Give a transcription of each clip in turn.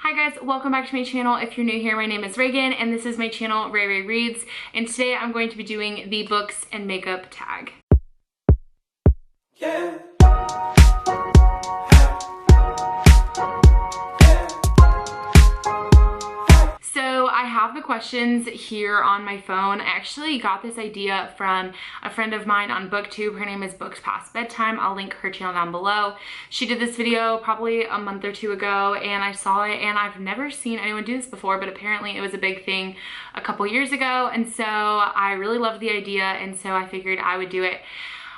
Hi guys, welcome back to my channel. If you're new here, my name is Reagan and this is my channel, Ray Reads, and today I'm going to be doing the books and makeup tag. Yeah. So I have the questions here on my phone. I actually got this idea from a friend of mine on BookTube. Her name is Books Past Bedtime. I'll link her channel down below. She did this video probably a month or two ago and I saw it, and I've never seen anyone do this before, but apparently it was a big thing a couple years ago, and so I really loved the idea, and so I figured I would do it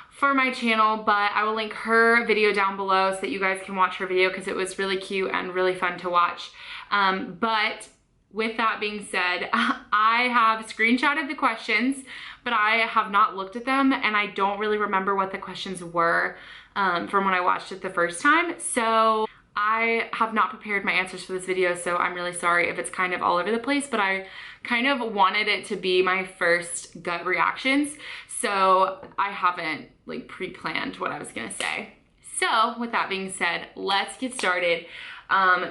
for my channel. But I will link her video down below so that you guys can watch her video because it was really cute and really fun to watch. But with that being said, I have screenshotted the questions, but I have not looked at them and I don't really remember what the questions were from when I watched it the first time. So I have not prepared my answers for this video, so I'm really sorry if it's kind of all over the place, but I kind of wanted it to be my first gut reactions, so I haven't like pre-planned what I was gonna say. So with that being said, let's get started.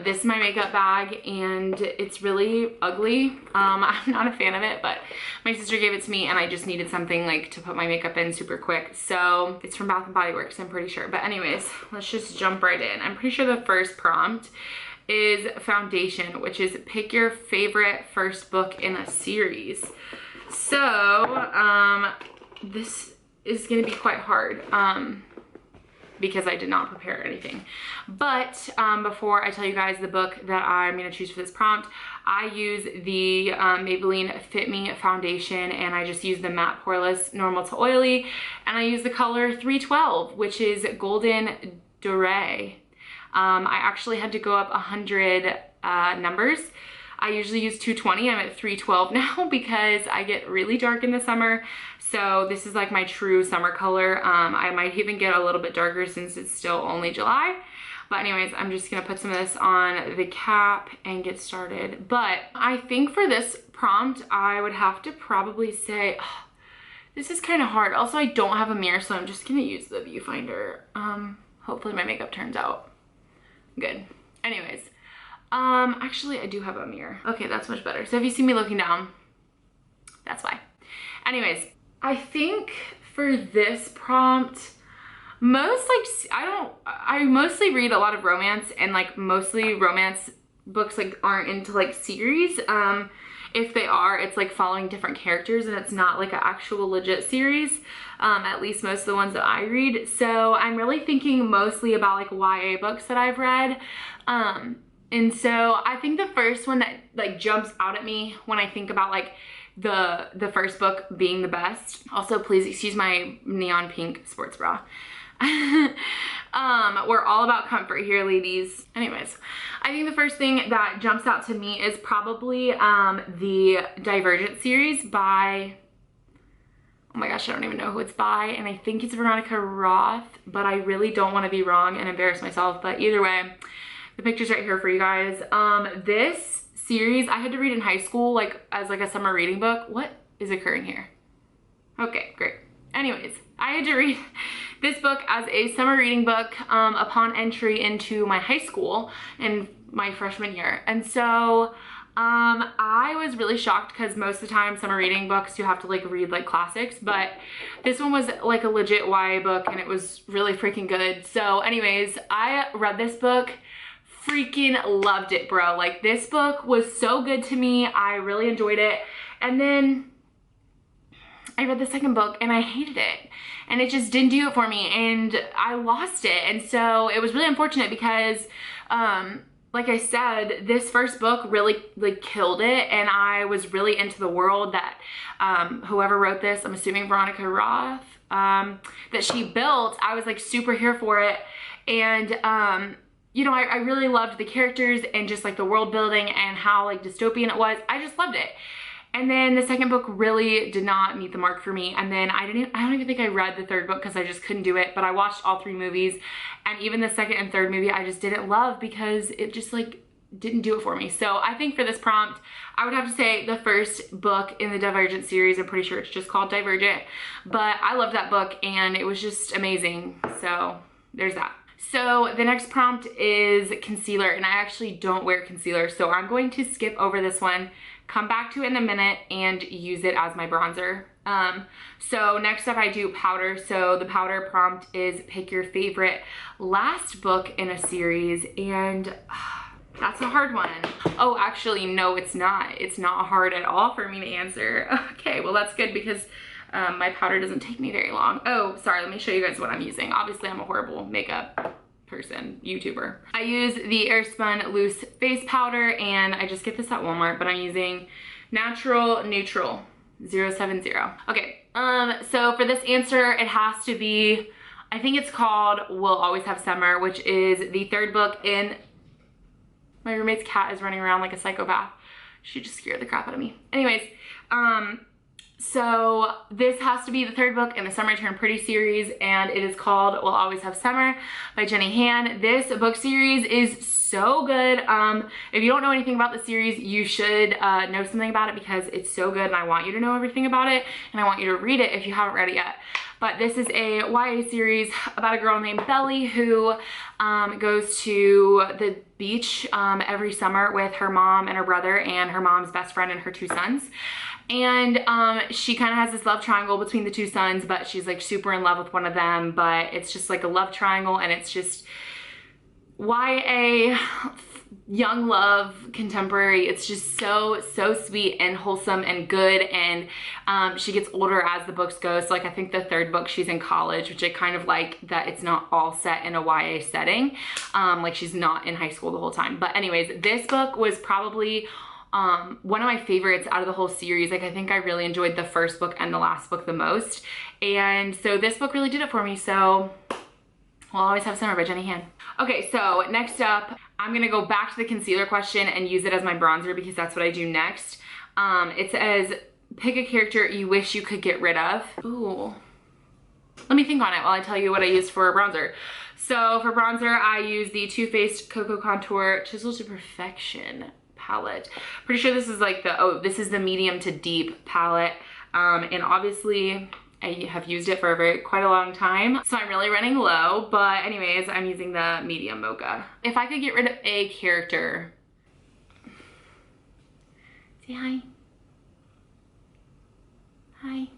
This is my makeup bag and it's really ugly. I'm not a fan of it, but my sister gave it to me and I just needed something like to put my makeup in super quick. So it's from Bath & Body Works, I'm pretty sure. But anyways, let's just jump right in. I'm pretty sure the first prompt is foundation, which is pick your favorite first book in a series. So this is gonna be quite hard. Because I did not prepare anything. But before I tell you guys the book that I'm gonna choose for this prompt, I use the Maybelline Fit Me foundation, and I just use the matte poreless normal to oily, and I use the color 312, which is Golden Doré. I actually had to go up 100 numbers. I usually use 220, I'm at 312 now because I get really dark in the summer. So this is like my true summer color. I might even get a little bit darker since it's still only July. But anyways, I'm just gonna put some of this on the cap and get started. But I think for this prompt, I would have to probably say, oh, this is kind of hard. Also, I don't have a mirror, so I'm just gonna use the viewfinder. Hopefully my makeup turns out good. Anyways. Actually I do have a mirror. Okay, that's much better. So if you see me looking down, that's why. Anyways, I think for this prompt, I mostly read a lot of romance, and like mostly romance books like aren't into like series. If they are, it's like following different characters and it's not like an actual legit series. At least most of the ones that I read. So I'm really thinking mostly about like YA books that I've read. And so I think the first one that like jumps out at me when I think about like the first book being the best. Also, please excuse my neon pink sports bra. We're all about comfort here, ladies. Anyways, I think the first thing that jumps out to me is probably the Divergent series by, oh my gosh, I don't even know who it's by, and I think it's Veronica Roth, but I really don't want to be wrong and embarrass myself. But either way, the picture's right here for you guys. This series I had to read in high school, like as like a summer reading book. What is occurring here? Okay, great. Anyways, I had to read this book as a summer reading book upon entry into my high school in my freshman year. And so I was really shocked because most of the time summer reading books you have to like read like classics, but this one was like a legit YA book and it was really freaking good. So anyways, I read this book, freaking loved it, bro. Like this book was so good to me. I really enjoyed it. And then I read the second book and I hated it, and it just didn't do it for me and I lost it. And so it was really unfortunate because like I said, this first book really like killed it, and I was really into the world that whoever wrote this, I'm assuming Veronica Roth, that she built. I was like super here for it. And you know, I really loved the characters and just like the world building and how like dystopian it was. I just loved it. And then the second book really did not meet the mark for me. And then I don't even think I read the third book because I just couldn't do it. But I watched all 3 movies, and even the second and third movie I just didn't love because it just like didn't do it for me. So I think for this prompt, I would have to say the first book in the Divergent series. I'm pretty sure it's just called Divergent. But I loved that book and it was just amazing. So there's that. So the next prompt is concealer, and I actually don't wear concealer, so I'm going to skip over this one, come back to it in a minute, and use it as my bronzer. So next up I do powder. So the powder prompt is pick your favorite last book in a series, and that's a hard one. Oh, actually, no, it's not. It's not hard at all for me to answer. Okay, well that's good because my powder doesn't take me very long. Oh, sorry, let me show you guys what I'm using. Obviously, I'm a horrible makeup person, YouTuber. I use the Airspun Loose Face Powder, and I just get this at Walmart, but I'm using Natural Neutral 070. Okay, so for this answer, it has to be, I think it's called We'll Always Have Summer, which is the third book in, my roommate's cat is running around like a psychopath. She just scared the crap out of me. Anyways, so this has to be the third book in the Summer Turned Pretty series, and it is called We'll Always Have Summer by Jenny Han. This book series is so good. If you don't know anything about the series, you should know something about it because it's so good, and I want you to know everything about it, and I want you to read it if you haven't read it yet. But this is a YA series about a girl named Belly who goes to the beach every summer with her mom and her brother and her mom's best friend and her two sons. And she kind of has this love triangle between the two sons, but she's like super in love with one of them, but it's just like a love triangle, and it's just YA young love contemporary. It's just so sweet and wholesome and good, and she gets older as the books go. So like I think the third book she's in college, which I kind of like that it's not all set in a YA setting. Like she's not in high school the whole time. But anyways, this book was probably one of my favorites out of the whole series. Like I think I really enjoyed the first book and the last book the most, and so this book really did it for me. So We'll Always Have Summer by Jenny Han. Okay, so next up I'm gonna go back to the concealer question and use it as my bronzer because that's what I do next. It says pick a character you wish you could get rid of. Ooh, let me think on it while I tell you what I used for a bronzer. So for bronzer I use the Too Faced Cocoa Contour Chisel to Perfection palette. Pretty sure this is like the, this is the medium to deep palette. And obviously I have used it for quite a long time, so I'm really running low, but anyways, I'm using the medium mocha. If I could get rid of a character, say hi. Hi.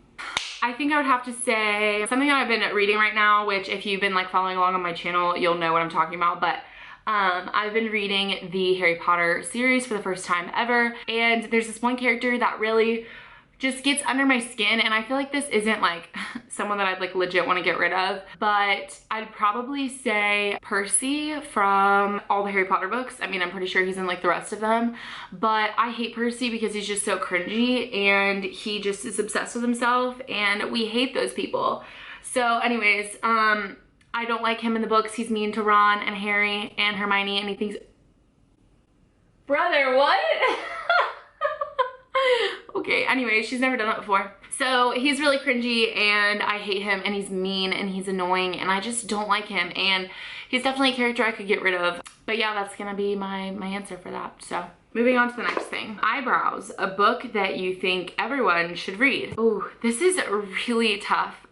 I think I would have to say something that I've been reading right now, which if you've been like following along on my channel, you'll know what I'm talking about, but I've been reading the Harry Potter series for the first time ever, and there's this one character that really just gets under my skin, and I feel like this isn't like someone that I'd like legit want to get rid of, but I'd probably say Percy from all the Harry Potter books. I mean, I'm pretty sure he's in like the rest of them, but I hate Percy because he's just so cringy and he just is obsessed with himself, and we hate those people. So anyways, I don't like him in the books. He's mean to Ron and Harry and Hermione, and he thinks, brother, what? Okay, anyway, she's never done that before. So he's really cringy and I hate him, and he's mean and he's annoying and I just don't like him, and he's definitely a character I could get rid of. But yeah, that's gonna be my answer for that. So moving on to the next thing. Eyebrows, a book that you think everyone should read. Oh, this is really tough.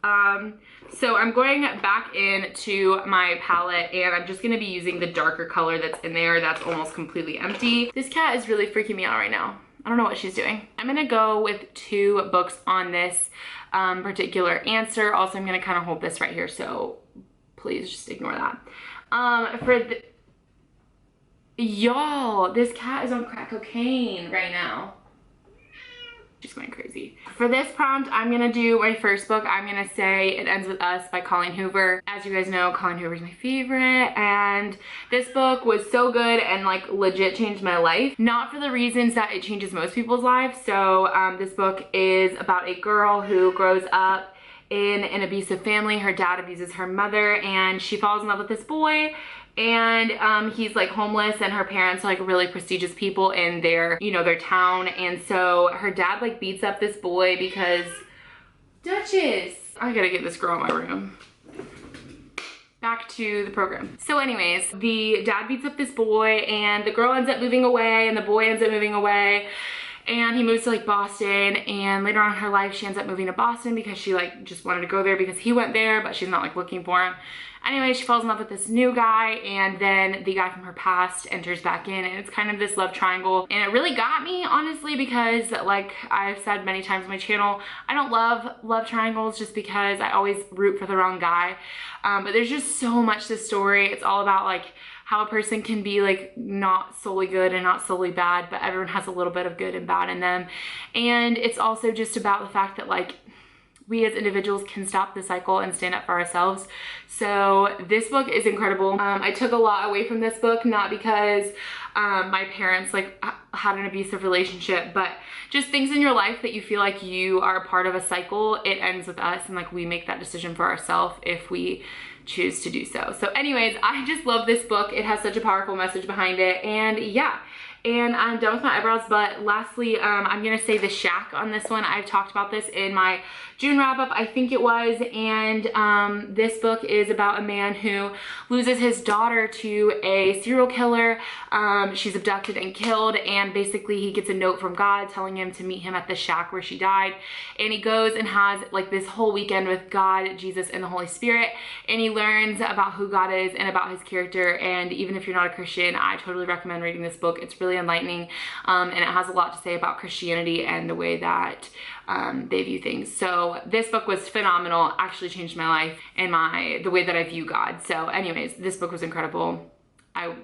So I'm going back into my palette and I'm just gonna be using the darker color that's in there that's almost completely empty. This cat is really freaking me out right now. I don't know what she's doing. I'm gonna go with 2 books on this particular answer. Also, I'm gonna kind of hold this right here, so please just ignore that. Y'all, this cat is on crack cocaine right now. She's going crazy. For this prompt, I'm gonna do my first book. I'm gonna say It Ends With Us by Colleen Hoover. As you guys know, Colleen Hoover is my favorite, and this book was so good and like legit changed my life. Not for the reasons that it changes most people's lives. So this book is about a girl who grows up in an abusive family. Her dad abuses her mother, and she falls in love with this boy, and he's like homeless, and her parents are like really prestigious people in their, you know, their town. And so her dad like beats up this boy because Duchess, I gotta get this girl in my room. Back to the program. So anyways, the dad beats up this boy and the girl ends up moving away and the boy ends up moving away. and he moves to like Boston, and later on in her life she ends up moving to Boston because she like just wanted to go there because he went there, but she's not like looking for him. Anyway, she falls in love with this new guy, and then the guy from her past enters back in, and it's kind of this love triangle. And it really got me, honestly, because like I've said many times on my channel, I don't love love triangles just because I always root for the wrong guy. But there's just so much to this story. It's all about like how a person can be like not solely good and not solely bad, but everyone has a little bit of good and bad in them. And it's also just about the fact that like we as individuals can stop the cycle and stand up for ourselves. So this book is incredible. I took a lot away from this book, not because my parents like had an abusive relationship, but just things in your life that you feel like you are a part of a cycle. It ends with us, and like we make that decision for ourselves if we choose to do so. So anyways, I just love this book. It has such a powerful message behind it, and yeah. And I'm done with my eyebrows, but lastly, I'm gonna say the shack on this one. I've talked about this in my June wrap up, I think it was, and this book is about a man who loses his daughter to a serial killer. She's abducted and killed, and basically he gets a note from God telling him to meet him at the shack where she died. And he goes and has like this whole weekend with God, Jesus, and the Holy Spirit, and he learns about who God is and about his character. And even if you're not a Christian, I totally recommend reading this book. It's really enlightening, and it has a lot to say about Christianity and the way that they view things. So this book was phenomenal, actually changed my life and the way that I view God. So anyways, this book was incredible. I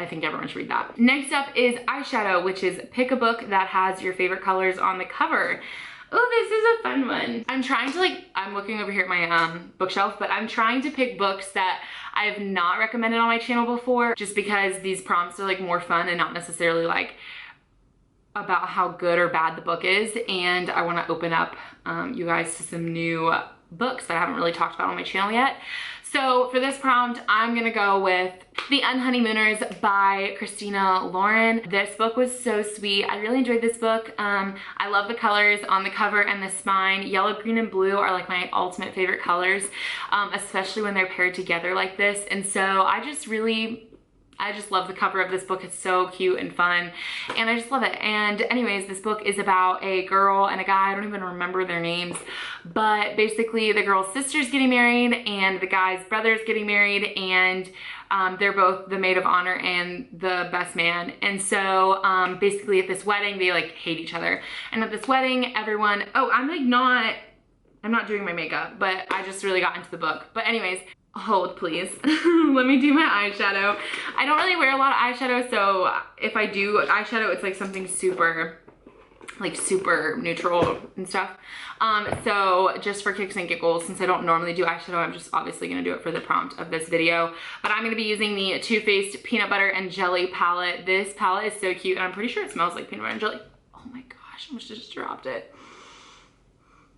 think everyone should read that. Next up is eyeshadow, which is pick a book that has your favorite colors on the cover. Oh, this is a fun one. I'm trying to like, I'm looking over here at my bookshelf, but I'm trying to pick books that I have not recommended on my channel before, just because these prompts are like more fun and not necessarily like about how good or bad the book is. And I want to open up you guys to some new books that I haven't really talked about on my channel yet. So for this prompt, I'm gonna go with The Honeymooners by Christina Lauren. This book was so sweet. I really enjoyed this book. I love the colors on the cover and the spine. Yellow, green, and blue are like my ultimate favorite colors, especially when they're paired together like this. And so I just love the cover of this book. It's so cute and fun, and I just love it. And anyways, this book is about a girl and a guy. I don't even remember their names, but basically the girl's sister's getting married and the guy's brother's getting married, and they're both the maid of honor and the best man. And so basically at this wedding, they like hate each other. And at this wedding, everyone, oh, I'm not doing my makeup, but I just really got into the book. But anyways, hold please. Let me do my eyeshadow. I don't really wear a lot of eyeshadow, so if I do eyeshadow, it's like something super neutral and stuff. So just for kicks and giggles, since I don't normally do eyeshadow, I'm just obviously gonna do it for the prompt of this video. But I'm gonna be using the Too Faced Peanut Butter and Jelly palette. This palette is so cute, and I'm pretty sure it smells like peanut butter and jelly. Oh my gosh, I almost just dropped it.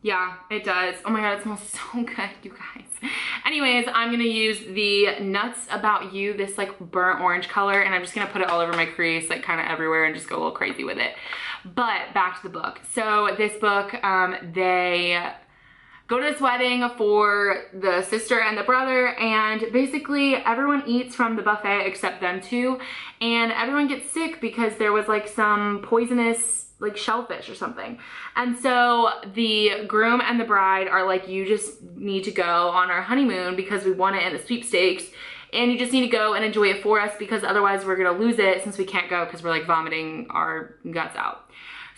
Yeah, it does. Oh my god, it smells so good, you guys. Anyways, I'm gonna use the Nuts About You, this like burnt orange color, and I'm just gonna put it all over my crease, like kind of everywhere, and just go a little crazy with it. But back to the book. So this book, they go to this wedding for the sister and the brother, and basically everyone eats from the buffet except them two, and everyone gets sick because there was like some poisonous like shellfish or something. And so the groom and the bride are like, you just need to go on our honeymoon because we won it in the sweepstakes, and you just need to go and enjoy it for us because otherwise we're gonna lose it since we can't go because we're like vomiting our guts out.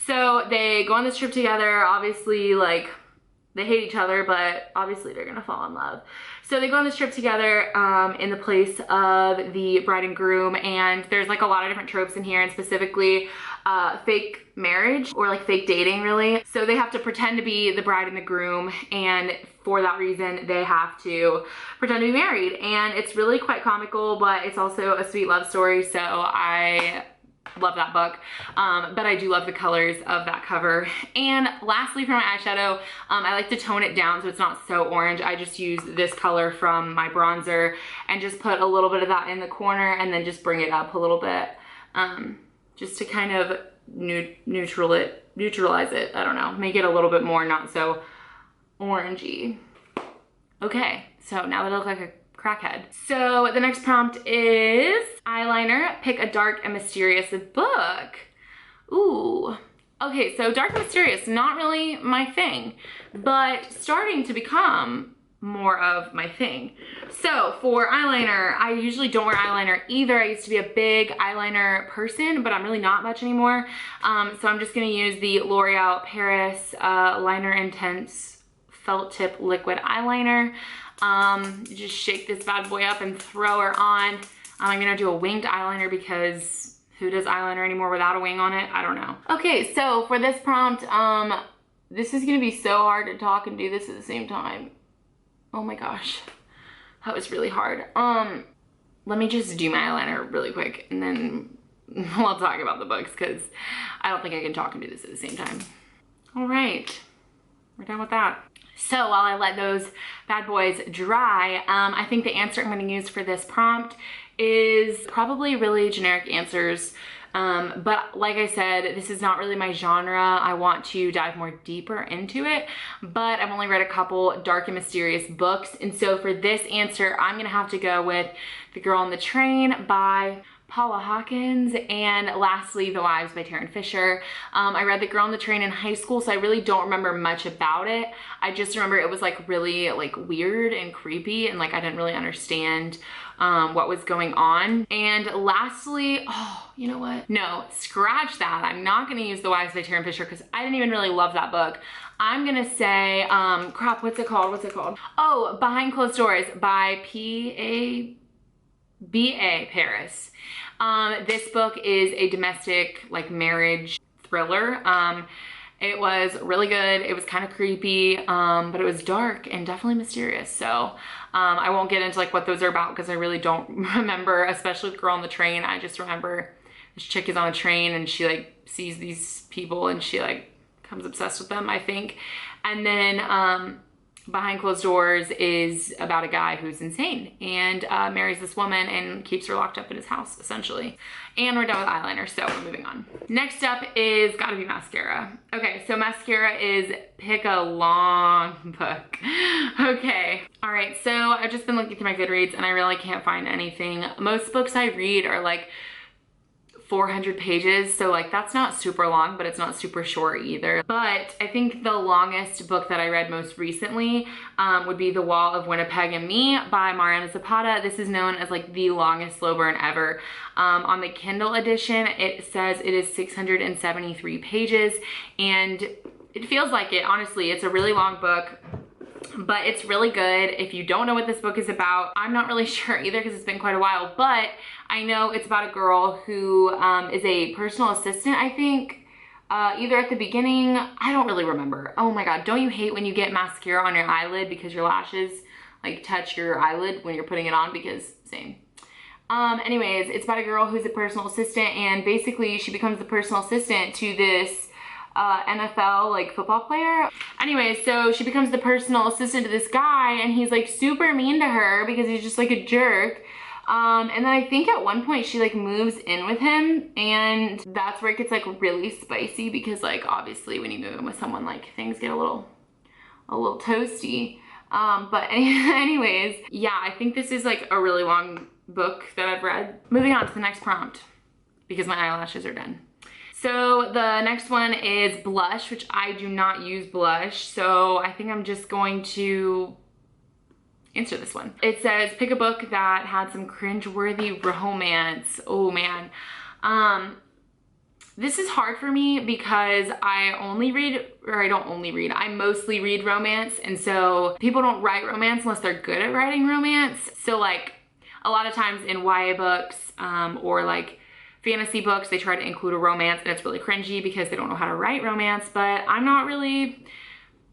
So they go on this trip together. Obviously, like, they hate each other, but obviously they're gonna fall in love. So they go on this trip together in the place of the bride and groom, and there's like a lot of different tropes in here, and specifically fake marriage or like fake dating, really. So they have to pretend to be the bride and the groom, and for that reason they have to pretend to be married. And it's really quite comical, but it's also a sweet love story, so I love that book. But I do love the colors of that cover. And lastly, for my eyeshadow, I like to tone it down so it's not so orange. I just use this color from my bronzer and just put a little bit of that in the corner and then just bring it up a little bit, just to kind of neutralize it. I don't know, make it a little bit more not so orangey. Okay, so now that I look like a crackhead. So the next prompt is eyeliner. Pick a dark and mysterious book. Ooh. Okay, so dark and mysterious, not really my thing, but starting to become more of my thing. So for eyeliner, I usually don't wear eyeliner either. I used to be a big eyeliner person, but I'm really not much anymore. So I'm just gonna use the L'Oreal Paris Liner Intense Felt Tip Liquid Eyeliner. Just shake this bad boy up and throw her on. I'm gonna do a winged eyeliner because who does eyeliner anymore without a wing on it? I don't know. Okay, so for this prompt, this is gonna be so hard to talk and do this at the same time. Oh my gosh, that was really hard. Let me just do my eyeliner really quick and then we'll talk about the books because I don't think I can talk and do this at the same time. All right, we're done with that. So while I let those bad boys dry, I think the answer I'm gonna use for this prompt is probably really generic answers. But like I said, this is not really my genre. I want to dive more deeper into it, but I've only read a couple dark and mysterious books. And so for this answer, I'm gonna have to go with The Girl on the Train by Paula Hawkins, and lastly, The Wives by Taryn Fisher. I read The Girl on the Train in high school, so I really don't remember much about it. I just remember it was like really like weird and creepy, and like I didn't really understand what was going on. And lastly, oh, you know what? No, scratch that. I'm not gonna use The Wives by Taryn Fisher because I didn't even really love that book. I'm gonna say, crap, what's it called? What's it called? Oh, Behind Closed Doors by B.A. Paris. This book is a domestic like marriage thriller. It was really good. It was kind of creepy, but it was dark and definitely mysterious. So I won't get into like what those are about because I really don't remember, especially The Girl on the Train. I just remember this chick is on a train and she like sees these people and she like becomes obsessed with them, I think. And then Behind Closed Doors is about a guy who's insane and marries this woman and keeps her locked up in his house, essentially. And we're done with eyeliner, so we're moving on. Next up is gotta be mascara. Okay, so mascara is pick a long book. Okay, all right, so I've just been looking through my Goodreads and I really can't find anything. Most books I read are like 400 pages, so like that's not super long, but it's not super short either. But I think the longest book that I read most recently would be The Wall of Winnipeg and Me by Mariana Zapata. This is known as like the longest slow burn ever. On the Kindle edition, it says it is 673 pages, and it feels like it. Honestly, it's a really long book, but it's really good. If you don't know what this book is about, I'm not really sure either because it's been quite a while, but I know it's about a girl who is a personal assistant, I think, either at the beginning, I don't really remember. Oh my God, don't you hate when you get mascara on your eyelid because your lashes like touch your eyelid when you're putting it on? Because same. Anyways, it's about a girl who's a personal assistant, and basically she becomes the personal assistant to this NFL like football player. Anyway, so she becomes the personal assistant to this guy and he's like super mean to her because he's just like a jerk. And then I think at one point she like moves in with him, and that's where it gets like really spicy because like obviously when you move in with someone, like things get a little toasty. But anyways, yeah, I think this is like a really long book that I've read. Moving on to the next prompt because my eyelashes are done. So the next one is blush, which I do not use blush, so I think I'm just going to answer this one. It says, pick a book that had some cringe-worthy romance. Oh man. This is hard for me because I mostly read romance, and so people don't write romance unless they're good at writing romance. So like a lot of times in YA books or like fantasy books, they try to include a romance and it's really cringy because they don't know how to write romance, but I'm not really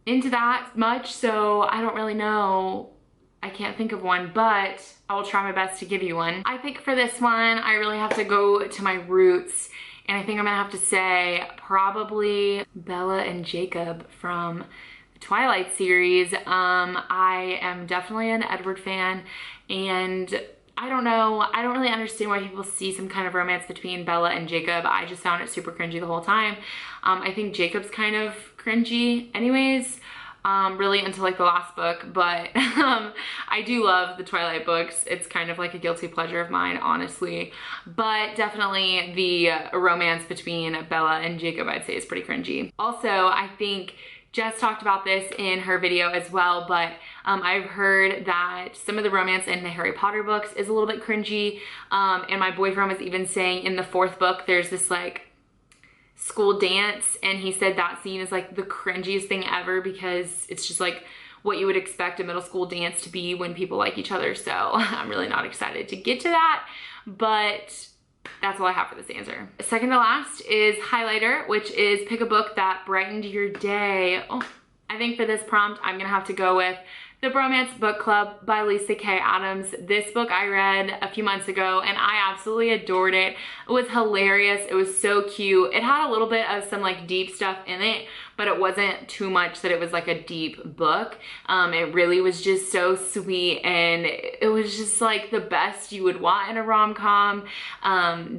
into that much, so I don't really know. I can't think of one, but I will try my best to give you one. I think for this one, I really have to go to my roots, and I think I'm gonna have to say probably Bella and Jacob from the Twilight series. I am definitely an Edward fan, and I don't know, I don't really understand why people see some kind of romance between Bella and Jacob. I just found it super cringy the whole time. I think Jacob's kind of cringy anyways. really until like the last book, but I do love the Twilight books. It's kind of like a guilty pleasure of mine, honestly, but definitely the romance between Bella and Jacob, I'd say, is pretty cringy. Also, I think Jess talked about this in her video as well, but I've heard that some of the romance in the Harry Potter books is a little bit cringy, and my boyfriend was even saying in the 4th book there's this like school dance, and he said that scene is like the cringiest thing ever because it's just like what you would expect a middle school dance to be when people like each other. So I'm really not excited to get to that, but that's all I have for this answer. Second to last is highlighter, which is pick a book that brightened your day. Oh, I think for this prompt, I'm gonna have to go with The Bromance Book Club by Lisa K. Adams. This book I read a few months ago and I absolutely adored it. It was hilarious. It was so cute. It had a little bit of some like deep stuff in it, but it wasn't too much that it was like a deep book. It really was just so sweet, and it was just like the best you would want in a rom-com.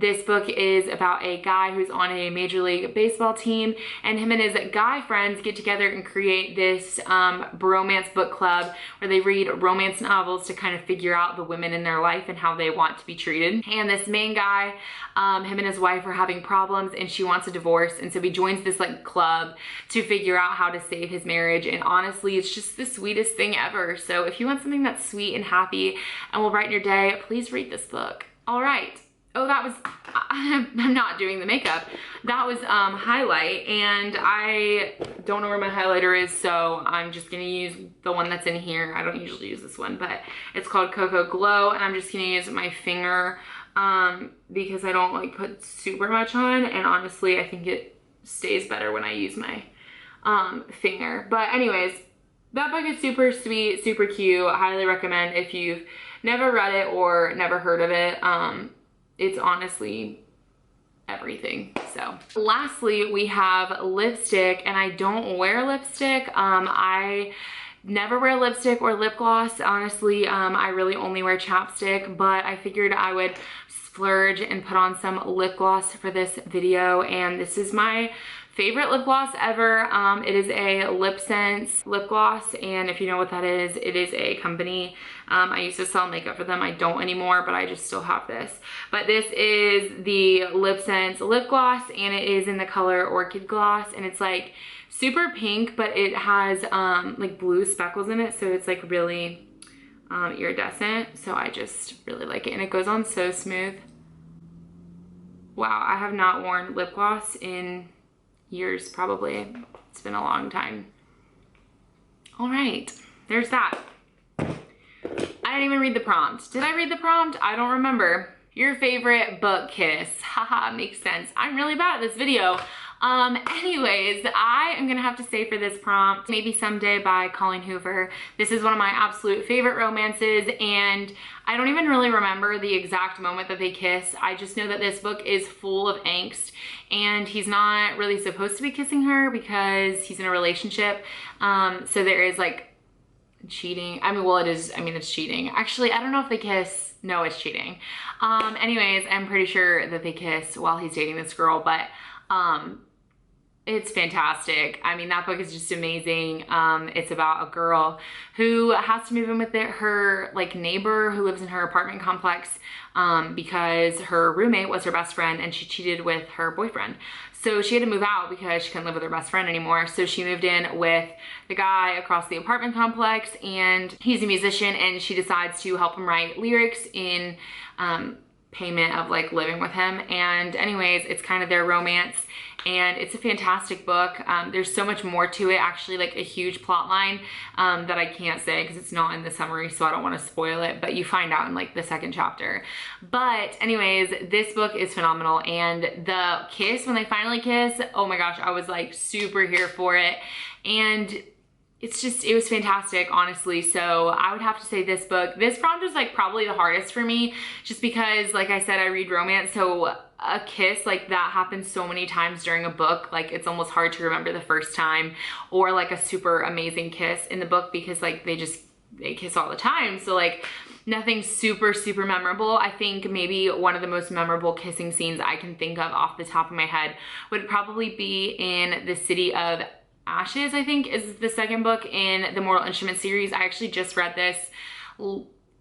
This book is about a guy who's on a Major League Baseball team, and him and his guy friends get together and create this bromance book club where they read romance novels to kind of figure out the women in their life and how they want to be treated. And this main guy, him and his wife are having problems and she wants a divorce, and so he joins this like club to figure out how to save his marriage, and honestly it's just the sweetest thing ever. So if you want something that's sweet and happy and will brighten your day, please read this book. All right. Oh, that was, I'm not doing the makeup. That was highlight, and I don't know where my highlighter is, so I'm just gonna use the one that's in here. I don't usually use this one, but it's called Cocoa Glow, and I'm just gonna use my finger because I don't like put super much on, and honestly I think it stays better when I use my finger. But anyways, that book is super sweet, super cute. I highly recommend if you've never read it or never heard of it. It's honestly everything. So lastly, we have lipstick, and I don't wear lipstick. I never wear lipstick or lip gloss. Honestly, I really only wear chapstick, but I figured I would splurge and put on some lip gloss for this video, and this is my favorite lip gloss ever. It is a Lip Sense lip gloss, and if you know what that is, it is a company. I used to sell makeup for them. I don't anymore, but I just still have this. But this is the Lip Sense lip gloss, and it is in the color Orchid Gloss, and it's like super pink, but it has like blue speckles in it, so it's like really iridescent. So I just really like it, and it goes on so smooth. Wow, I have not worn lip gloss in years, probably. It's been a long time. All right, there's that. I didn't even read the prompt. Did I read the prompt? I don't remember. Your favorite book kiss. Haha, makes sense. I'm really bad at this video. Anyways, I am gonna have to say for this prompt, Maybe Someday by Colleen Hoover. This is one of my absolute favorite romances, and I don't even really remember the exact moment that they kiss. I just know that this book is full of angst, and he's not really supposed to be kissing her because he's in a relationship. So there is like cheating. I mean, well, it is, I mean, it's cheating. Actually, I don't know if they kiss. No, it's cheating. Anyways, I'm pretty sure that they kiss while he's dating this girl, but it's fantastic. I mean, that book is just amazing. It's about a girl who has to move in with her like neighbor who lives in her apartment complex because her roommate was her best friend and she cheated with her boyfriend. So she had to move out because she couldn't live with her best friend anymore. So she moved in with the guy across the apartment complex, and he's a musician, and she decides to help him write lyrics in payment of like living with him. And anyways, it's kind of their romance, and it's a fantastic book. There's so much more to it, actually, like a huge plot line that I can't say because it's not in the summary, so I don't want to spoil it, but you find out in like the second chapter. But anyways, this book is phenomenal, and the kiss, when they finally kiss, oh my gosh, I was like super here for it. And it's just, it was fantastic, honestly. So I would have to say this book. This prompt was like probably the hardest for me, just because, like I said, I read romance, so a kiss like that happens so many times during a book, like it's almost hard to remember the first time, or like a super amazing kiss in the book because like they kiss all the time. So like nothing super memorable. I think maybe one of the most memorable kissing scenes I can think of off the top of my head would probably be in the city of Ashes, I think, is the second book in the Mortal Instruments series. I actually just read this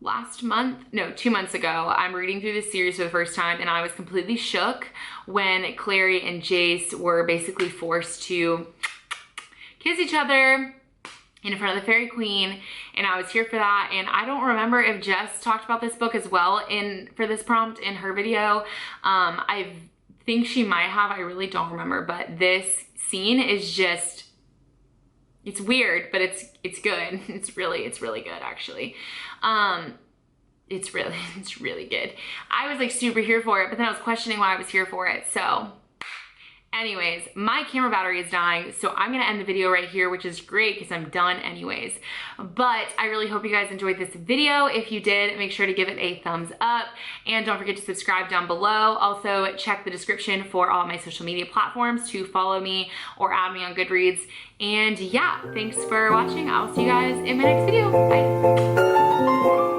last month, no, 2 months ago. I'm reading through this series for the first time, and I was completely shook when Clary and Jace were basically forced to kiss each other in front of the Fairy Queen, and I was here for that. And I don't remember if Jess talked about this book as well for this prompt in her video. I think she might have, I really don't remember, but this scene is just, it's weird, but it's good. It's really good, actually. It's really good. I was like super here for it, but then I was questioning why I was here for it. So anyways, my camera battery is dying, so I'm gonna end the video right here, which is great because I'm done anyways. But I really hope you guys enjoyed this video. If you did, make sure to give it a thumbs up, and don't forget to subscribe down below. Also, check the description for all my social media platforms to follow me or add me on Goodreads. And yeah, thanks for watching. I'll see you guys in my next video. Bye.